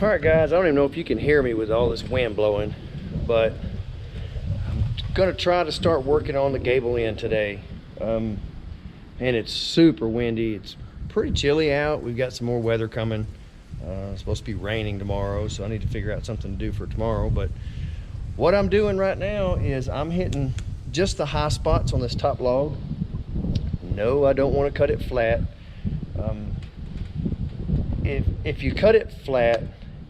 All right, guys, I don't even know if you can hear me with all this wind blowing, but I'm gonna try to start working on the gable end today. And it's super windy. It's pretty chilly out. We've got some more weather coming. It's supposed to be raining tomorrow, so I need to figure out something to do for tomorrow. But what I'm doing right now is I'm hitting just the high spots on this top log. No, I don't want to cut it flat. If you cut it flat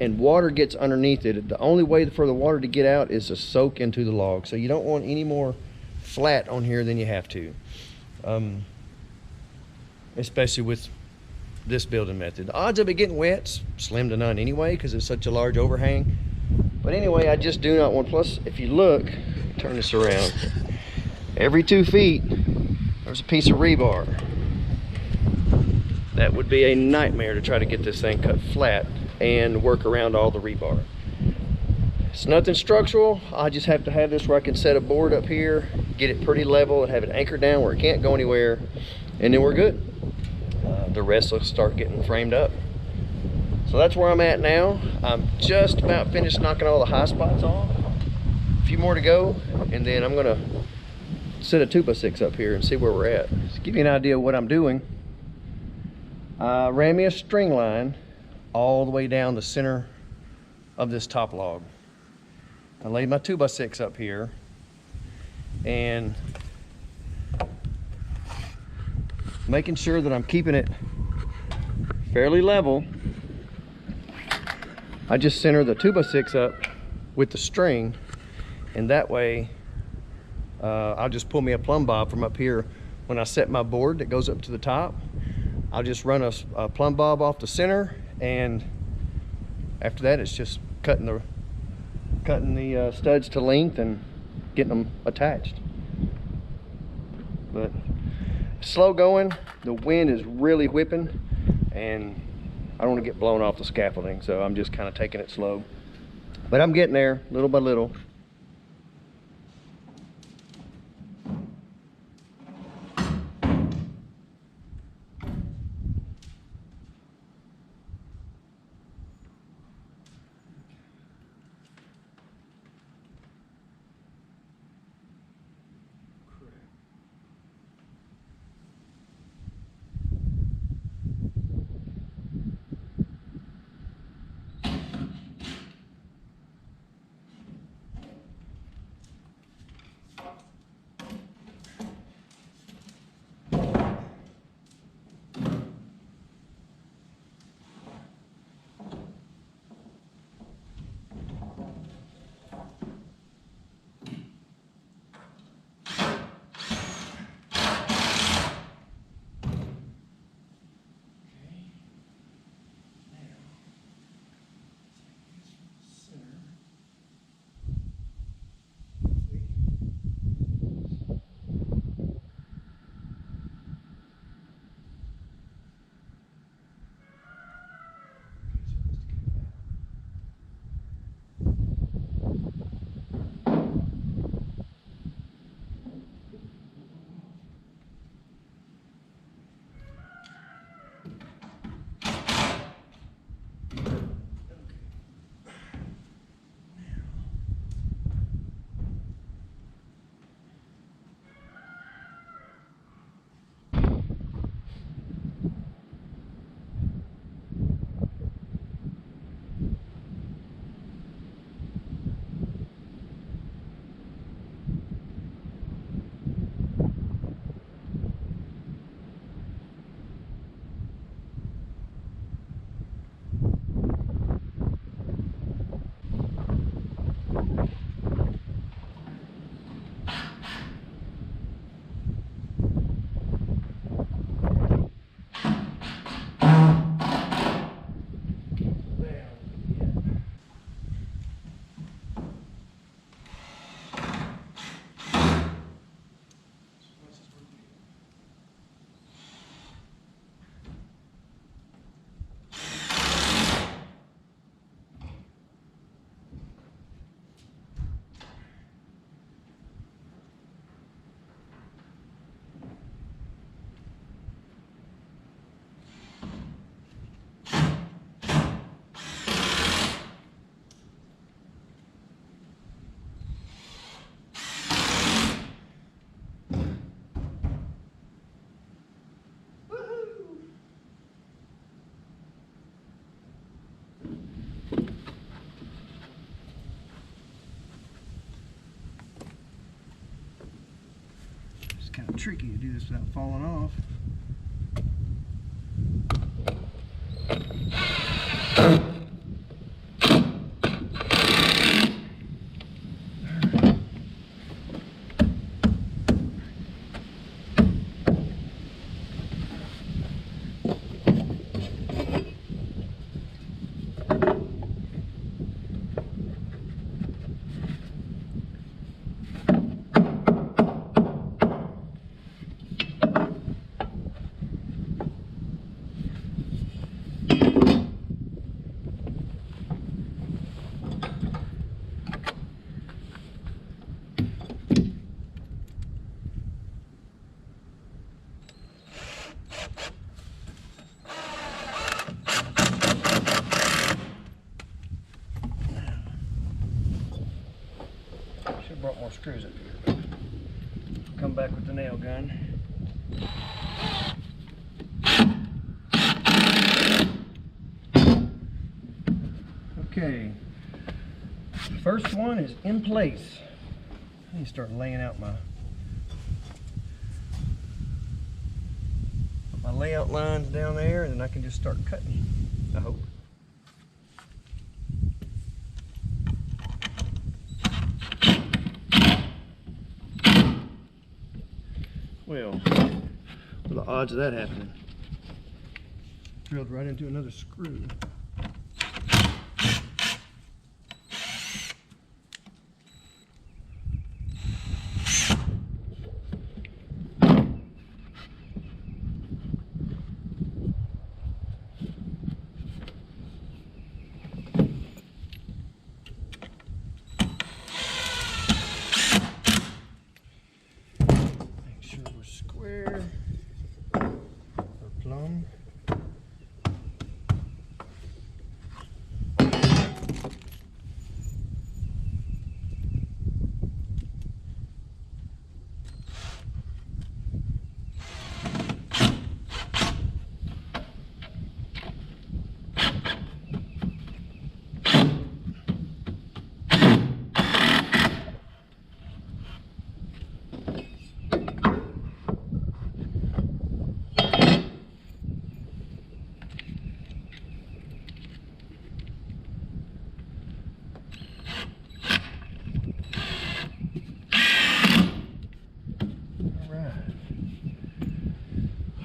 and water gets underneath it, the only way for the water to get out is to soak into the log. So you don't want any more flat on here than you have to, especially with this building method. The odds of it getting wet's slim to none anyway, because it's such a large overhang. But anyway, I just do not want, plus if you look, turn this around, every 2 feet there's a piece of rebar. That would be a nightmare to try to get this thing cut flat and work around all the rebar. It's nothing structural. I just have to have this where I can set a board up here, get it pretty level, and have it anchored down where it can't go anywhere, and then we're good. The rest will start getting framed up. So that's where I'm at now. I'm just about finished knocking all the high spots off. A few more to go, and then I'm gonna set a 2x6 up here and see where we're at. To give you an idea of what I'm doing, I ran me a string line all the way down the center of this top log. I laid my 2x6 up here, and making sure that I'm keeping it fairly level, I just center the 2x6 up with the string, and that way I'll just pull me a plumb bob from up here. When I set my board that goes up to the top, I'll just run a plumb bob off the center, and after that it's just cutting the studs to length and getting them attached. But slow going, the wind is really whipping, and I don't want to get blown off the scaffolding, so I'm just kind of taking it slow. But I'm getting there little by little. tricky to do this without falling off. Brought more screws up here. Come back with the nail gun. Okay, first one is in place. I need to start laying out my layout lines down there, and then I can just start cutting, I hope. Well, what are the odds of that happening? Drilled right into another screw.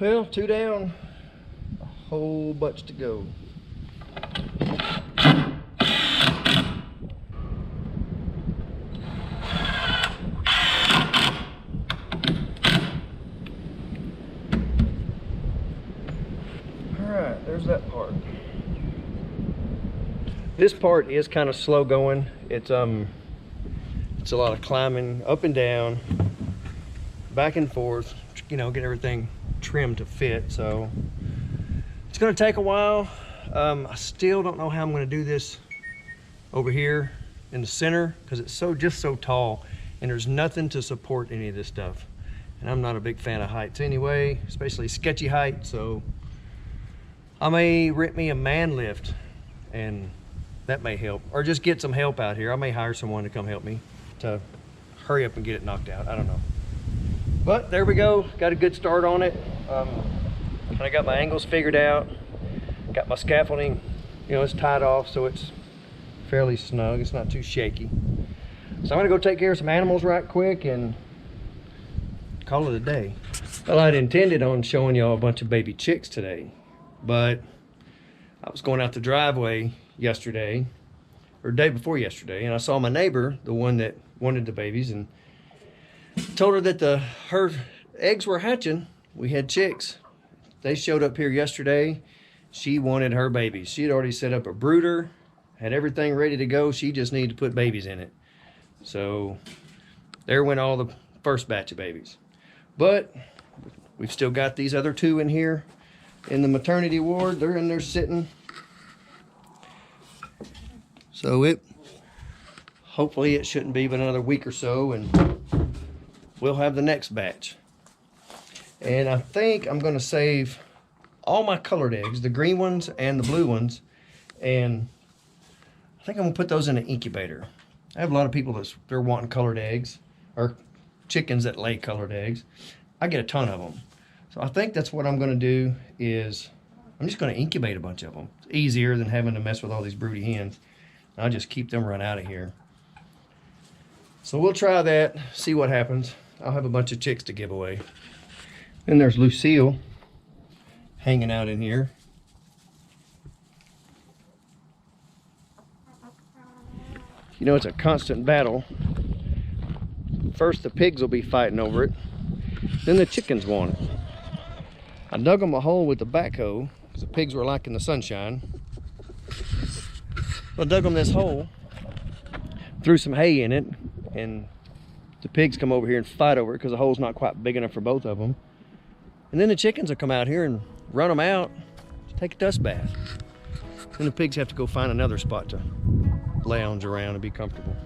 Well, 2 down, a whole bunch to go. Alright, there's that part. This part is kind of slow going. It's a lot of climbing up and down, back and forth, you know, get everything trimmed to fit. So it's going to take a while. I still don't know how I'm going to do this over here in the center because it's just so tall and there's nothing to support any of this stuff, and I'm not a big fan of heights anyway, especially sketchy height. So I may rent me a man lift, and that may help, or just get some help out here. I may hire someone to come help me to hurry up and get it knocked out. I don't know. But there we go, got a good start on it. I got my angles figured out, got my scaffolding, you know, it's tied off so it's fairly snug, it's not too shaky. So I'm gonna go take care of some animals right quick and call it a day. Well, I'd intended on showing y'all a bunch of baby chicks today, but I was going out the driveway yesterday, or day before yesterday, and I saw my neighbor, the one that wanted the babies, and told her that her eggs were hatching. We had chicks. They showed up here yesterday. She wanted her babies. She had already set up a brooder, had everything ready to go. She just needed to put babies in it. So there went all the first batch of babies. But we've still got these other 2 in here in the maternity ward. They're in there sitting. So hopefully it shouldn't be but another week or so, and we'll have the next batch. And I think I'm going to save all my colored eggs, the green ones and the blue ones, and I think I'm going to put those in an incubator. I have a lot of people they're wanting colored eggs, or chickens that lay colored eggs, I get a ton of them. So I think that's what I'm gonna do is I'm just gonna incubate a bunch of them. It's easier than having to mess with all these broody hens. I'll just keep them run out of here. So we'll try that, see what happens. I'll have a bunch of chicks to give away. Then there's Lucille hanging out in here. You know, it's a constant battle. First the pigs will be fighting over it, then the chickens want it. I dug them a hole with the backhoe because the pigs were liking the sunshine. I dug them this hole, threw some hay in it, and the pigs come over here and fight over it because the hole's not quite big enough for both of them. And then the chickens will come out here and run them out, take a dust bath. Then the pigs have to go find another spot to lounge around and be comfortable.